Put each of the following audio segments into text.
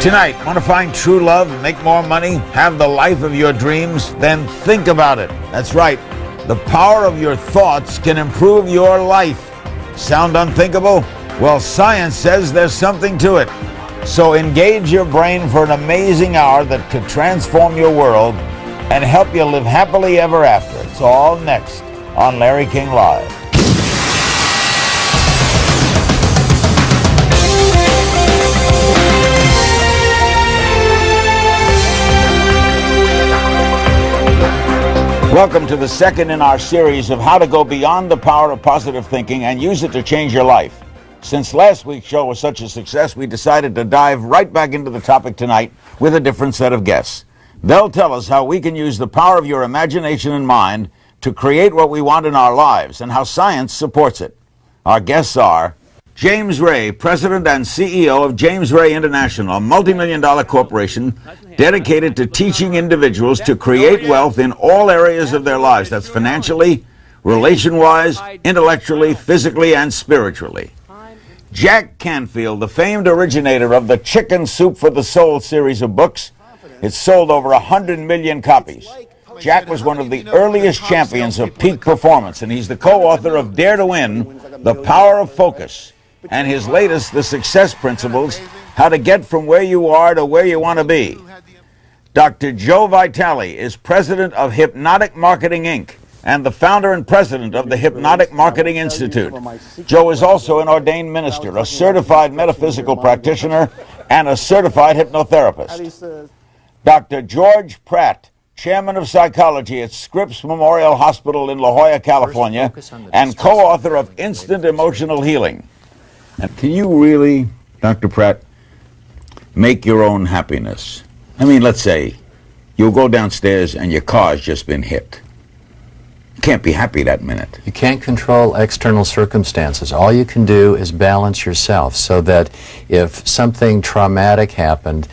Tonight, want to find true love, make more money, have the life of your dreams? Then think about it. That's right. The power of your thoughts can improve your life. Sound unthinkable? Well, science says there's something to it. So engage your brain for an amazing hour that could transform your world and help you live happily ever after. It's all next on Larry King Live. Welcome to the second in our series of how to go beyond the power of positive thinking and use it to change your life. Since last week's show was such a success, we decided to dive right back into the topic tonight with a different set of guests. They'll tell us how we can use the power of your imagination and mind to create what we want in our lives and how science supports it. Our guests are James Ray, President and CEO of James Ray International, a multi-million-dollar corporation dedicated to teaching individuals to create wealth in all areas of their lives. That's financially, relation-wise, intellectually, physically, and spiritually. Jack Canfield, the famed originator of the Chicken Soup for the Soul series of books. It's sold over 100 million copies. Jack was one of the earliest champions of peak performance, and he's the co-author of Dare to Win, The Power of Focus, and his latest, The Success Principles, How to Get From Where You Are to Where You Want to Be. Dr. Joe Vitale is president of Hypnotic Marketing, Inc., and the founder and president of the Hypnotic Marketing Institute. Joe is also an ordained minister, a certified metaphysical practitioner, and a certified hypnotherapist. Dr. George Pratt, chairman of psychology at Scripps Memorial Hospital in La Jolla, California, and co-author of Instant Emotional Healing. And can you really, Dr. Pratt, make your own happiness? I mean, let's say you'll go downstairs and your car's just been hit. You can't be happy that minute. You can't control external circumstances. All you can do is balance yourself so that if something traumatic happened,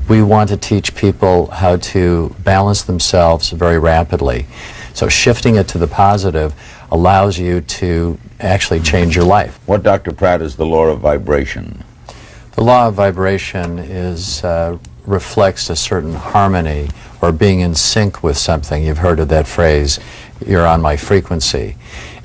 we want to teach people how to balance themselves very rapidly. So shifting it to the positive allows you to actually change your life. What, Dr. Pratt, is the law of vibration? The law of vibration reflects a certain harmony or being in sync with something. You've heard of that phrase, you're on my frequency.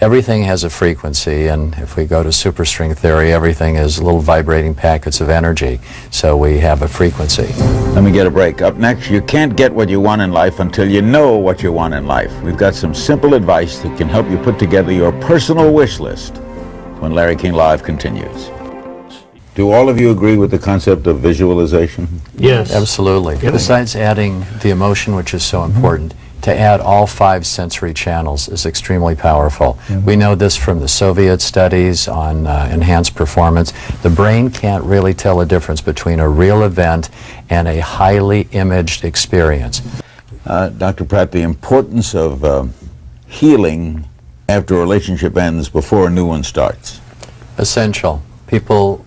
Everything has a frequency, and if we go to superstring theory, everything is little vibrating packets of energy, so we have a frequency. Let me get a break. Up next, you can't get what you want in life until you know what you want in life. We've got some simple advice that can help you put together your personal wish list when Larry King Live continues. Do all of you agree with the concept of visualization? Yes. Absolutely. Besides adding the emotion, which is so important, to add all 5 sensory channels is extremely powerful. We know this from the Soviet studies on enhanced performance. The brain can't really tell the difference between a real event and a highly imaged experience. Dr. Pratt, the importance of healing after a relationship ends before a new one starts. Essential. People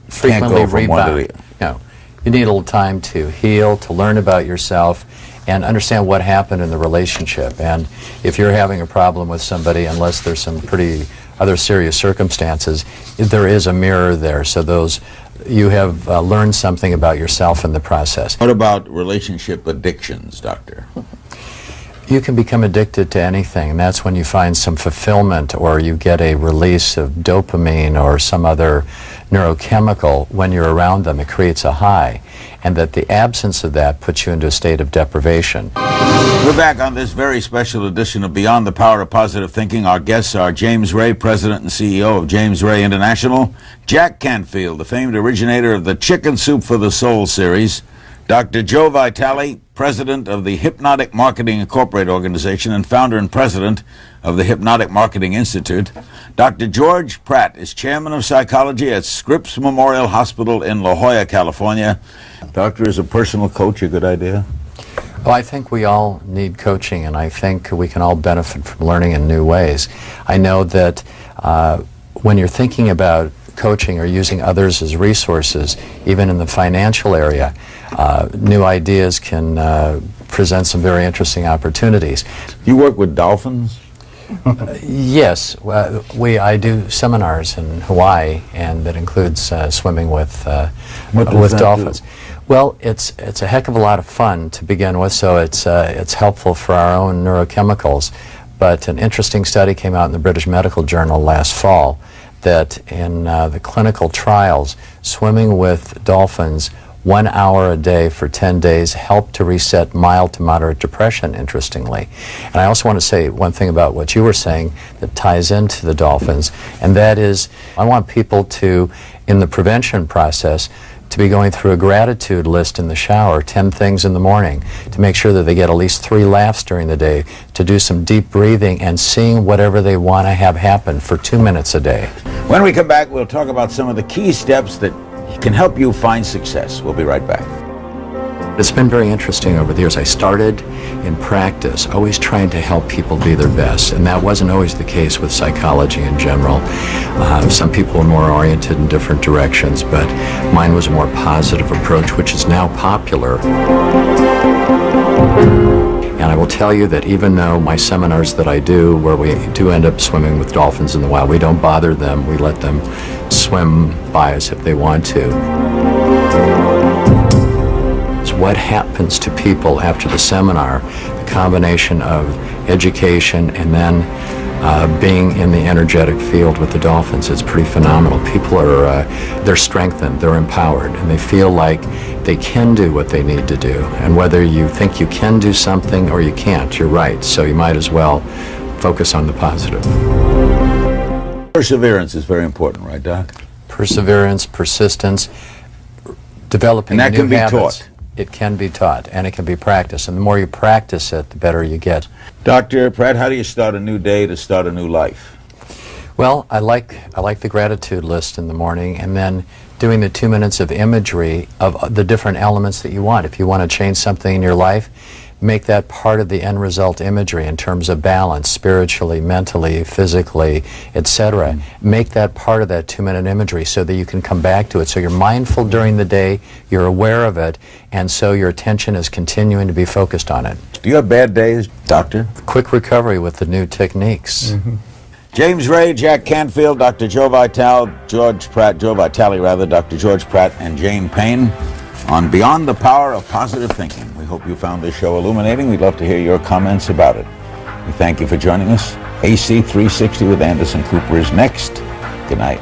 frequently rebound. No, you need a little time to heal, to learn about yourself, and understand what happened in the relationship. And if you're having a problem with somebody, unless there's some pretty other serious circumstances, there is a mirror there. So you have learned something about yourself in the process. What about relationship addictions, Doctor? You can become addicted to anything, and that's when you find some fulfillment or you get a release of dopamine or some other neurochemical when you're around them. It creates a high, and that the absence of that puts you into a state of deprivation. We're back on this very special edition of Beyond the Power of Positive Thinking. Our guests are James Ray, President and CEO of James Ray International, Jack Canfield, the famed originator of the Chicken Soup for the Soul series, Dr. Joe Vitale, President of the Hypnotic Marketing Incorporated organization and founder and president of the Hypnotic Marketing Institute. Dr. George Pratt is chairman of psychology at Scripps Memorial Hospital in La Jolla, California. Doctor, is a personal coach a good idea? Well, I think we all need coaching, and I think we can all benefit from learning in new ways. I know that when you're thinking about coaching or using others as resources, even in the financial area, new ideas can present some very interesting opportunities. You work with dolphins? Yes, I do seminars in Hawaii, and that includes swimming with dolphins. Well, it's a heck of a lot of fun to begin with, so it's helpful for our own neurochemicals. But an interesting study came out in the British Medical Journal last fall that in the clinical trials, swimming with dolphins 1 hour a day for 10 days helped to reset mild to moderate depression, interestingly. And I also want to say one thing about what you were saying that ties into the dolphins, and that is I want people to, in the prevention process, to be going through a gratitude list in the shower, 10 things in the morning, to make sure that they get at least 3 laughs during the day, to do some deep breathing and seeing whatever they want to have happen for 2 minutes a day. When we come back, we'll talk about some of the key steps that can help you find success. We'll be right back. It's been very interesting over the years. I started in practice, always trying to help people be their best, and that wasn't always the case with psychology in general. Some people were more oriented in different directions, but mine was a more positive approach, which is now popular. And I will tell you that even though my seminars that I do, where we do end up swimming with dolphins in the wild, we don't bother them. We let them swim by us if they want to. So what happens to people after the seminar, the combination of education and then being in the energetic field with the dolphins, it's pretty phenomenal. People are, they're strengthened, they're empowered, and they feel like they can do what they need to do. And whether you think you can do something or you can't, you're right. So you might as well focus on the positive. Perseverance is very important, right, Doc? Perseverance, persistence, developing new habits. And that can be taught. It can be taught, and it can be practiced. And the more you practice it, the better you get. Dr. Pratt, how do you start a new day to start a new life? Well, I like the gratitude list in the morning, and then doing the 2 minutes of imagery of the different elements that you want. If you want to change something in your life, make that part of the end result imagery in terms of balance, spiritually, mentally, physically, etc. Make that part of that 2-minute imagery so that you can come back to it. So you're mindful during the day, you're aware of it, and so your attention is continuing to be focused on it. Do you have bad days, Doctor? Quick recovery with the new techniques. James Ray, Jack Canfield, Dr. Joe Vitale, Dr. George Pratt, and Jane Payne on Beyond the Power of Positive Thinking. We hope you found this show illuminating. We'd love to hear your comments about it. We thank you for joining us. AC 360 with Anderson Cooper is next. Good night.